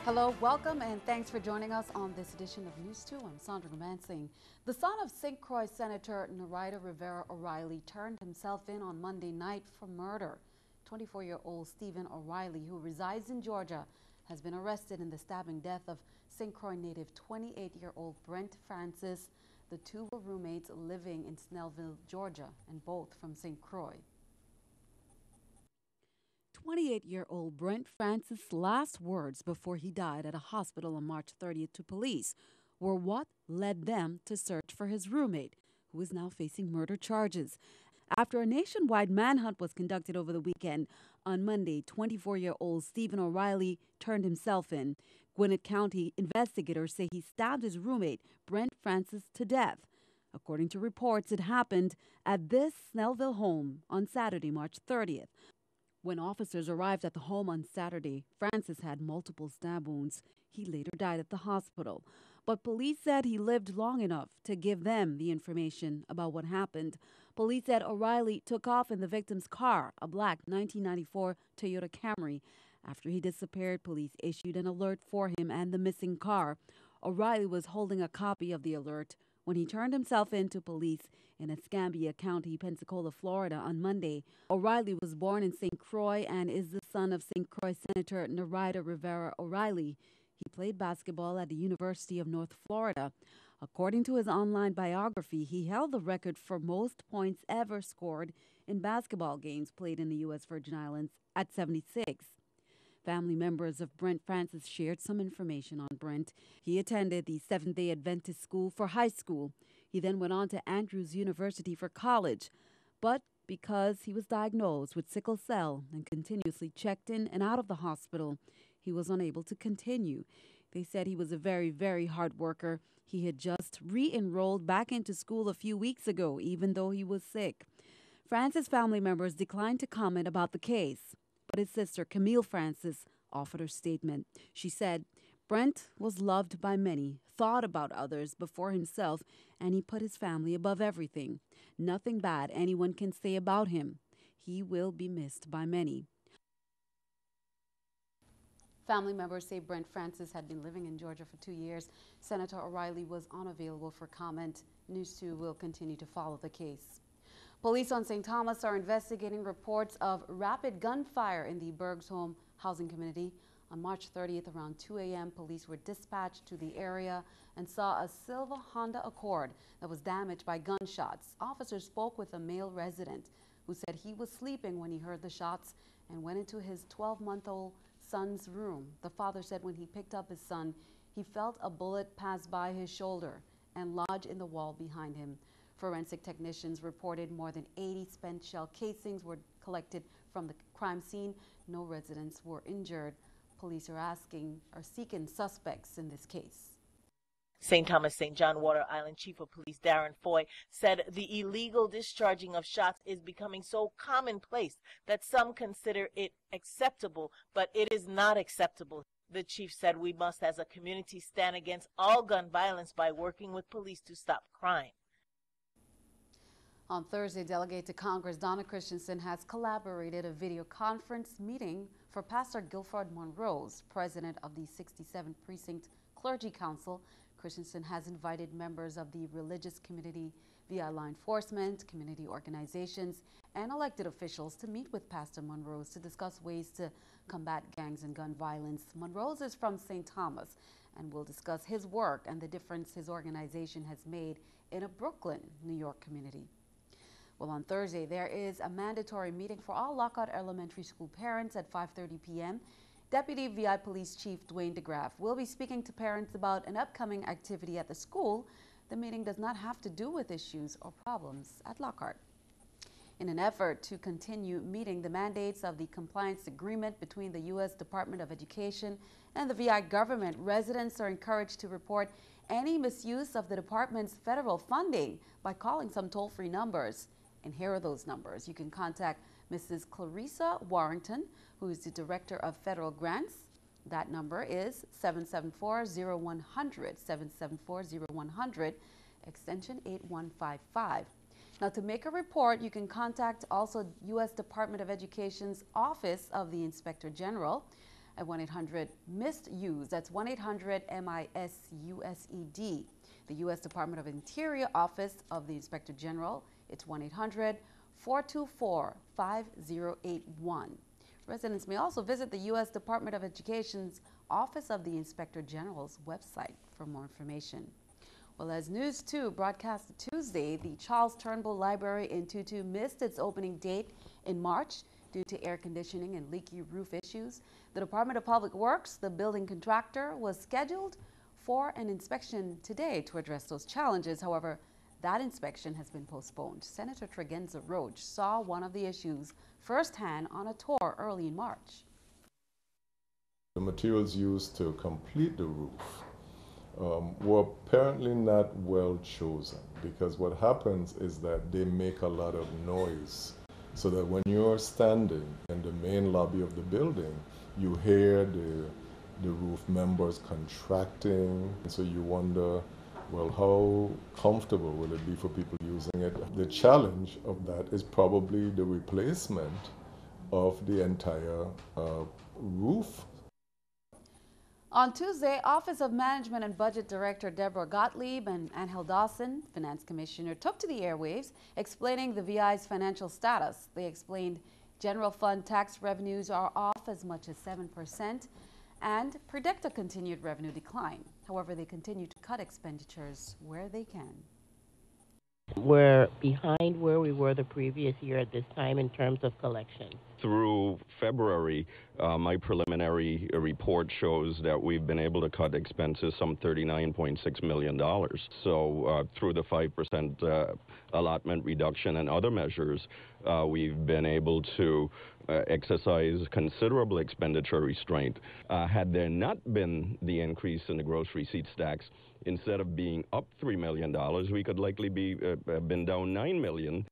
Hello, welcome, and thanks for joining us on this edition of News 2. I'm Sandra Romancing. The son of Croix Senator Nereida Rivera-O'Reilly turned himself in on Monday night for murder. 24-year-old Stephen O'Reilly, who resides in Georgia, has been arrested in the stabbing death of St. Croix native 28-year-old Brent Francis. The two were roommates living in Snellville, Georgia, and both from St. Croix. 28-year-old Brent Francis' last words before he died at a hospital on March 30th to police were what led them to search for his roommate, who is now facing murder charges. After a nationwide manhunt was conducted over the weekend, on Monday, 24-year-old Stephen O'Reilly turned himself in. Gwinnett County investigators say he stabbed his roommate, Brent Francis, to death. According to reports, it happened at this Snellville home on Saturday, March 30th. When officers arrived at the home on Saturday, Francis had multiple stab wounds. He later died at the hospital. But police said he lived long enough to give them the information about what happened. Police said O'Reilly took off in the victim's car, a black 1994 Toyota Camry. After he disappeared, police issued an alert for him and the missing car. O'Reilly was holding a copy of the alert when he turned himself in to police in Escambia County, Pensacola, Florida on Monday. O'Reilly was born in St. Croix and is the son of St. Croix Senator Nereida Rivera-O'Reilly. He played basketball at the University of North Florida. According to his online biography, he held the record for most points ever scored in basketball games played in the U.S. Virgin Islands at 76. Family members of Brent Francis shared some information on Brent. He attended the Seventh-day Adventist School for high school. He then went on to Andrews University for college. But because he was diagnosed with sickle cell and continuously checked in and out of the hospital, he was unable to continue. They said he was a very, very hard worker. He had just re-enrolled back into school a few weeks ago, even though he was sick. Francis' family members declined to comment about the case. But his sister, Camille Francis, offered her statement. She said, Brent was loved by many, thought about others before himself, and he put his family above everything. Nothing bad anyone can say about him. He will be missed by many. Family members say Brent Francis had been living in Georgia for 2 years. Senator O'Reilly was unavailable for comment. News 2 will continue to follow the case. Police on St. Thomas are investigating reports of rapid gunfire in the Berg's home housing community. On March 30th, around 2 a.m., police were dispatched to the area and saw a silver Honda Accord that was damaged by gunshots. Officers spoke with a male resident who said he was sleeping when he heard the shots and went into his 12-month-old son's room. The father said when he picked up his son, he felt a bullet pass by his shoulder and lodge in the wall behind him. Forensic technicians reported more than 80 spent shell casings were collected from the crime scene. No residents were injured. Police are seeking suspects in this case. St. Thomas St. John Water Island Chief of Police Darren Foy said the illegal discharging of shots is becoming so commonplace that some consider it acceptable, but it is not acceptable. The chief said we must as a community stand against all gun violence by working with police to stop crime. On Thursday, Delegate to Congress Donna Christensen has collaborated a video conference meeting for Pastor Guilford Monroe's president of the 67th Precinct Clergy Council. Christensen has invited members of the religious community via law enforcement, community organizations, and elected officials to meet with Pastor Monroe's to discuss ways to combat gangs and gun violence. Monroe's is from St. Thomas and will discuss his work and the difference his organization has made in a Brooklyn, New York community. Well, on Thursday, there is a mandatory meeting for all Lockhart Elementary School parents at 5:30 p.m. Deputy VI Police Chief Dwayne DeGraff will be speaking to parents about an upcoming activity at the school. The meeting does not have to do with issues or problems at Lockhart. In an effort to continue meeting the mandates of the compliance agreement between the U.S. Department of Education and the VI government, residents are encouraged to report any misuse of the department's federal funding by calling some toll-free numbers. And here are those numbers. You can contact Mrs. Clarissa Warrington, who is the Director of Federal Grants. That number is 774-0100, 774-0100, extension 8155. Now, to make a report, you can contact also U.S. Department of Education's Office of the Inspector General. at 1-800-MISUSED. That's 1-800-MISUSED. The U.S. Department of Interior Office of the Inspector General, it's 1-800-424-5081. Residents may also visit the U.S. Department of Education's Office of the Inspector General's website for more information. Well, as News 2 broadcast Tuesday, the Charles Turnbull Library in Tutu missed its opening date in March due to air conditioning and leaky roof issues. The Department of Public Works, the building contractor, was scheduled for an inspection today to address those challenges. However, that inspection has been postponed. Senator Tregenza Roach saw one of the issues firsthand on a tour early in March. The materials used to complete the roof were apparently not well chosen, because what happens is that they make a lot of noise, so that when you're standing in the main lobby of the building, you hear the roof members contracting, and so you wonder, well, how comfortable will it be for people using it? The challenge of that is probably the replacement of the entire roof. On Tuesday, Office of Management and Budget Director Deborah Gottlieb and Angel Dawson, Finance Commissioner, took to the airwaves explaining the VI's financial status. They explained general fund tax revenues are off as much as 7% and predict a continued revenue decline. However, they continue to cut expenditures where they can. We're behind where we were the previous year at this time in terms of collection. Through February, my preliminary report shows that we've been able to cut expenses some $39.6 million. So through the 5% allotment reduction and other measures, we've been able to exercise considerable expenditure restraint. Had there not been the increase in the gross receipts tax, instead of being up $3 million, we could likely been down $9 million.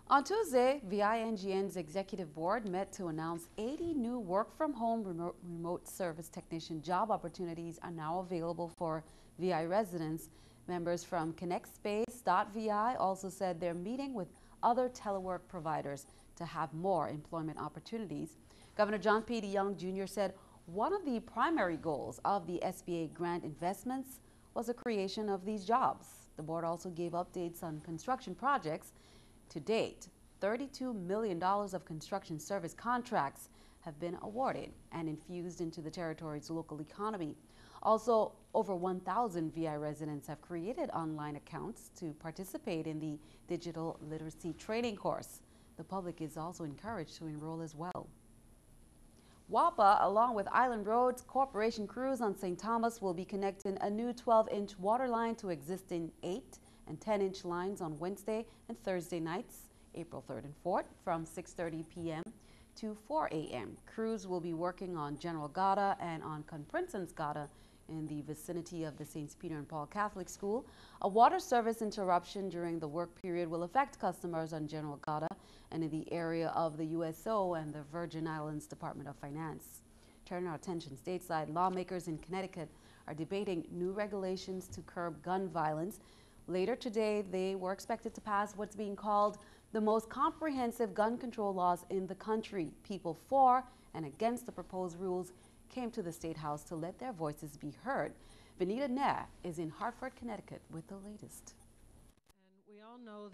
On Tuesday, VI-NGN's executive board met to announce 80 new work-from-home remote service technician job opportunities are now available for VI residents. Members from ConnectSpace.vi also said they're meeting with other telework providers to have more employment opportunities. Governor John P. DeYoung Jr. said one of the primary goals of the SBA grant investments was the creation of these jobs. The board also gave updates on construction projects. To date, $32 million of construction service contracts have been awarded and infused into the territory's local economy. Also, over 1,000 VI residents have created online accounts to participate in the digital literacy training course. The public is also encouraged to enroll as well. WAPA, along with Island Roads Corporation crews on St. Thomas, will be connecting a new 12-inch water line to existing 8- and 10-inch lines on Wednesday and Thursday nights, April 3rd and 4th, from 6:30 p.m. to 4 a.m. Crews will be working on General Gata and on Conprinsons Gata in the vicinity of the St. Peter and Paul Catholic School. A water service interruption during the work period will affect customers on General Gata and in the area of the USO and the Virgin Islands Department of Finance. Turning our attention stateside, lawmakers in Connecticut are debating new regulations to curb gun violence. Later today, they were expected to pass what's being called the most comprehensive gun control laws in the country. People for and against the proposed rules came to the State House to let their voices be heard. Benita Nair is in Hartford, Connecticut with the latest.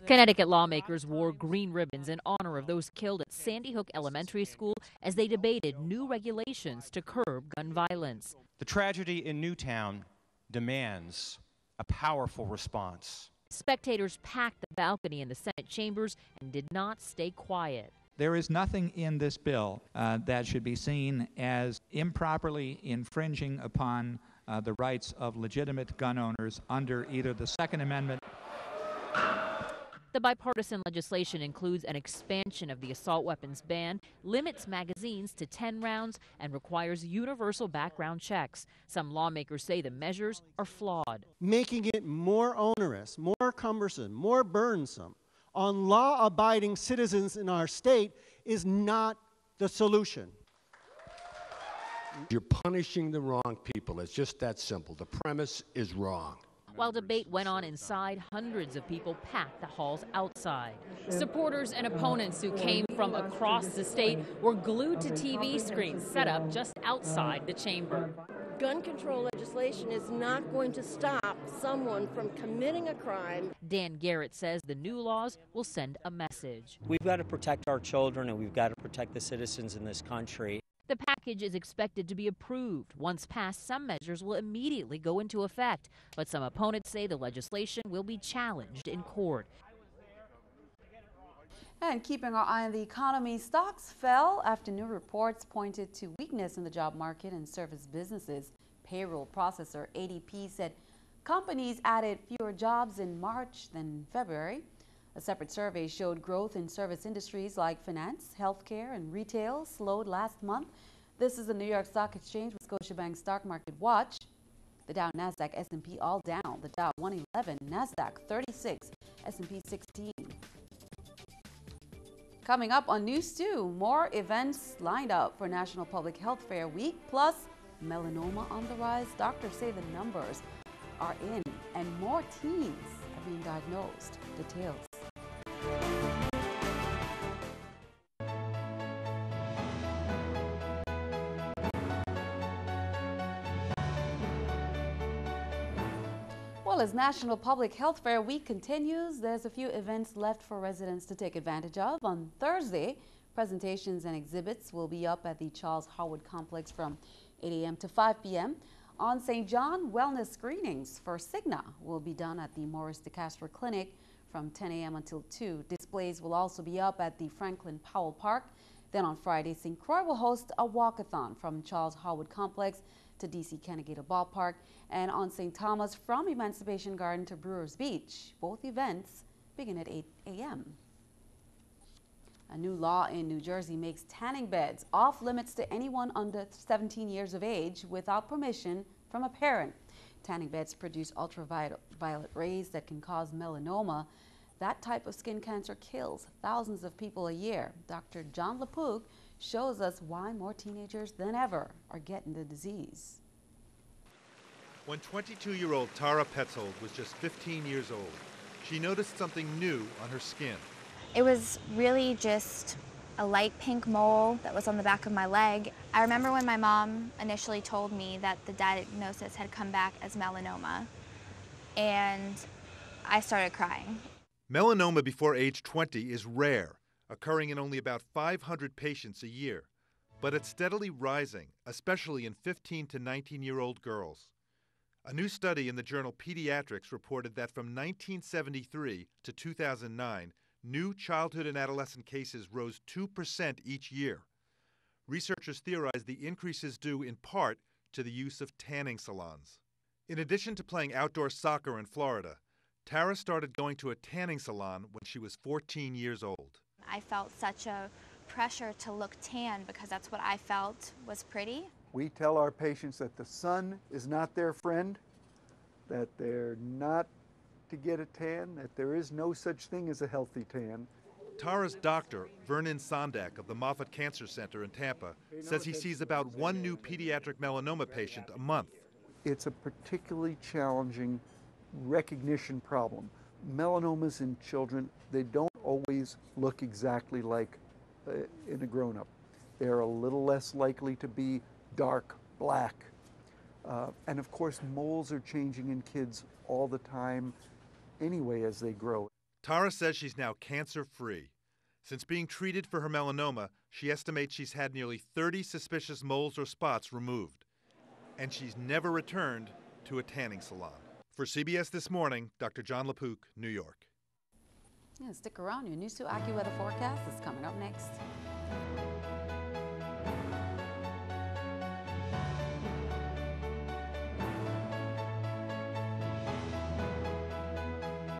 Connecticut lawmakers wore green ribbons in honor of those killed at Sandy Hook Elementary School as they debated new regulations to curb gun violence. The tragedy in Newtown demands a powerful response. Spectators packed the balcony in the Senate chambers and did not stay quiet. There is nothing in this bill that should be seen as improperly infringing upon the rights of legitimate gun owners under either the Second Amendment. The bipartisan legislation includes an expansion of the assault weapons ban, limits magazines to 10 rounds, and requires universal background checks. Some lawmakers say the measures are flawed. Making it more onerous, more cumbersome, more burdensome on law-abiding citizens in our state is not the solution. You're punishing the wrong people. It's just that simple. The premise is wrong. While debate went on inside, hundreds of people packed the halls outside. Supporters and opponents who came from across the state were glued to TV screens set up just outside the chamber. Gun control legislation is not going to stop someone from committing a crime. Dan Garrett says the new laws will send a message. We've got to protect our children and we've got to protect the citizens in this country. The package is expected to be approved. Once passed, some measures will immediately go into effect, but some opponents say the legislation will be challenged in court. And keeping our eye on the economy, stocks fell after new reports pointed to weakness in the job market and service businesses. Payroll processor ADP said companies added fewer jobs in March than February. A separate survey showed growth in service industries like finance, healthcare, and retail slowed last month. This is the New York Stock Exchange with Scotiabank Stock Market Watch. The Dow, Nasdaq, S&P all down. The Dow 111, Nasdaq 36, S&P 16. Coming up on NEWS2, more events lined up for National Public Health Fair Week, plus melanoma on the rise. Doctors say the numbers are in, and more teens are being diagnosed. Details. Well, as National Public Health Fair Week continues, there's a few events left for residents to take advantage of. On Thursday, presentations and exhibits will be up at the Charles Howard Complex from 8 a.m. to 5 p.m. On St. John, wellness screenings for Cigna will be done at the Morris DeCastro Clinic from 10 a.m. until 2. Displays will also be up at the Franklin Powell Park. Then on Friday, St. Croix will host a walkathon from Charles Howard Complex to D.C. Kennegator Ballpark, and on St. Thomas from Emancipation Garden to Brewers Beach. Both events begin at 8 a.m. A new law in New Jersey makes tanning beds off limits to anyone under 17 years of age without permission from a parent. Tanning beds produce ultraviolet rays that can cause melanoma. That type of skin cancer kills thousands of people a year. Dr. John LaPook shows us why more teenagers than ever are getting the disease. When 22-year-old Tara Petzold was just 15 years old, she noticed something new on her skin. It was really just a light pink mole that was on the back of my leg. I remember when my mom initially told me that the diagnosis had come back as melanoma, and I started crying. Melanoma before age 20 is rare, occurring in only about 500 patients a year, but it's steadily rising, especially in 15 to 19-year-old girls. A new study in the journal Pediatrics reported that from 1973 to 2009, new childhood and adolescent cases rose 2% each year. Researchers theorize the increase is due in part to the use of tanning salons. In addition to playing outdoor soccer in Florida, Tara started going to a tanning salon when she was 14 years old. I felt such a pressure to look tan because that's what I felt was pretty. We tell our patients that the sun is not their friend, that they're not to get a tan, that there is no such thing as a healthy tan. Tara's doctor, Vernon Sondak of the Moffitt Cancer Center in Tampa, says he sees about one new pediatric melanoma patient a month. It's a particularly challenging recognition problem. Melanomas in children, they don't always look exactly like in a grown-up. They're a little less likely to be dark black. And of course, moles are changing in kids all the time anyway as they grow. Tara says she's now cancer-free. Since being treated for her melanoma, she estimates she's had nearly 30 suspicious moles or spots removed. And she's never returned to a tanning salon. For CBS This Morning, Dr. John LaPook, New York. Yeah, stick around. Your NEWS2 AccuWeather forecast is coming up next.